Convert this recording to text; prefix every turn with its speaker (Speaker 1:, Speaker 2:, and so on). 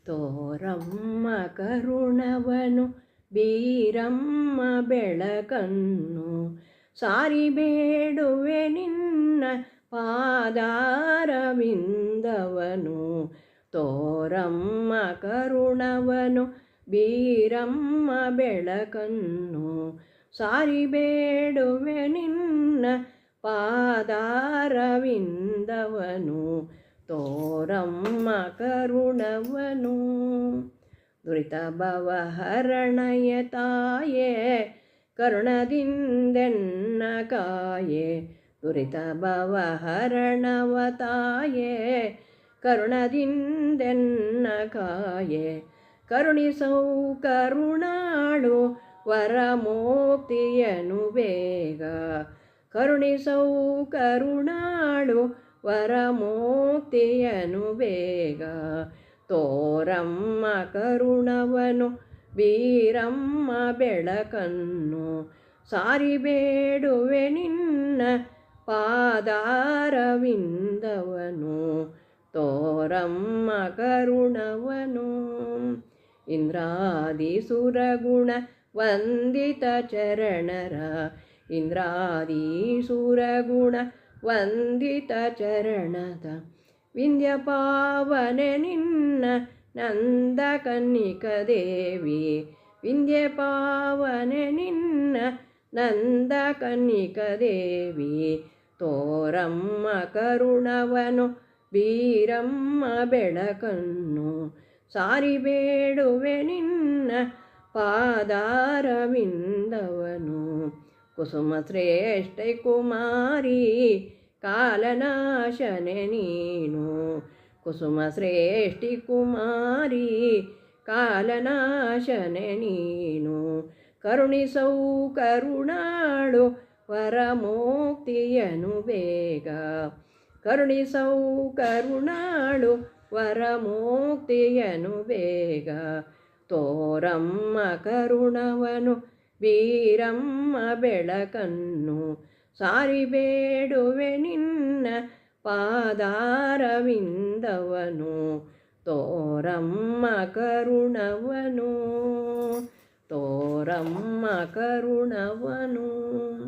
Speaker 1: ತೋರಮ್ಮ ಕರುಣವನು ಬೀರಮ್ಮ ಬೆಳಕನ್ನು ಸಾರಿ ಬೇಡುವೆ ನಿನ್ನ ಪಾದಾರವಿಂದವನು. ತೋರಮ್ಮ ಕರುಣವನು ಬೀರಮ್ಮ ಬೆಳಕನ್ನು ಸಾರಿ ಬೇಡುವೆ ನಿನ್ನ ಪಾದಾರವಿಂದವನು. ತೋರಮ್ಮ ಕರುಣವನು. ದುರಿತ ಭವ ಹರಣಯ ತಾಯೇ ಕರುಣದಿಂದೆನ್ನ ಕಾಯೆ. ದುರಿತ ಭವ ಹರಣವ ತಾಯೇ ಕರುಣದಿಂದೆನ್ನ ಕಾಯೆ. ಕರುಣಿಸೌ ಕರುಣಾಳು ವರಮೋಕ್ತಿಯನು ಬೇಗ. ಕರುಣಿಸೌ ಕರುಣಾಳು ವರಮೋಕ್ತಿಯನು ಬೇಗ. ತೋರಮ್ಮ ಕರುಣವನು ಬೀರಮ್ಮ ಬೆಳಕನ್ನು ಸಾರಿ ಬೇಡುವೆ ನಿನ್ನ ಪಾದಾರವಿಂದವನು. ತೋರಮ್ಮ ಕರುಣವನು. ಇಂದ್ರಾದಿ ಸುರಗುಣ ವಂದಿತ ಚರಣರ ಇಂದ್ರಾದಿ ಸುರಗುಣ ವಂದಿತ ಚರಣದ ವಿಂಧ್ಯ ಪಾವನೆ ನಿನ್ನ ನಂದ ಕನ್ನಿಕ ದೇವಿ. ವಿಂಧ್ಯ ಪಾವನೆ ನಿನ್ನ ನಂದ ಕನ್ನಿಕ ದೇವಿ. ತೋರಮ್ಮ ಕರುಣವನು ಬೀರಮ್ಮ ಬೆಳಕನ್ನು ಸಾರಿ ಬೇಡುವೆ ನಿನ್ನ ಪಾದಾರವಿಂದವನು. ಕುಸುಮ ಶ್ರೇಷ್ಠ ಕುಮಾರಿ ಕಾಲನಾಶನೆ ನೀನು. ಕುಸುಮ ಶ್ರೇಷ್ಠಿ ಕುಮಾರಿ ಕಾಲನಾಶನೆ ನೀನು. ಕರುಣಿಸೌ ಕರುಣಾಳು ವರಮೋಕ್ತಿಯನು ಬೇಗ. ಕರುಣಿಸೌ ಕರುಣಾಳು ವರಮೋಕ್ತಿಯನು ಬೇಗ. ತೋರಮ್ಮ ಕರುಣವನು ಬೀರಮ್ಮ ಬೆಳಕನ್ನು ಸಾರಿ ಬೇಡುವೆ ನಿನ್ನ ಪಾದಾರವಿಂದವನು. ತೋರಮ್ಮ ಕರುಣವನು. ತೋರಮ್ಮ ಕರುಣವನು.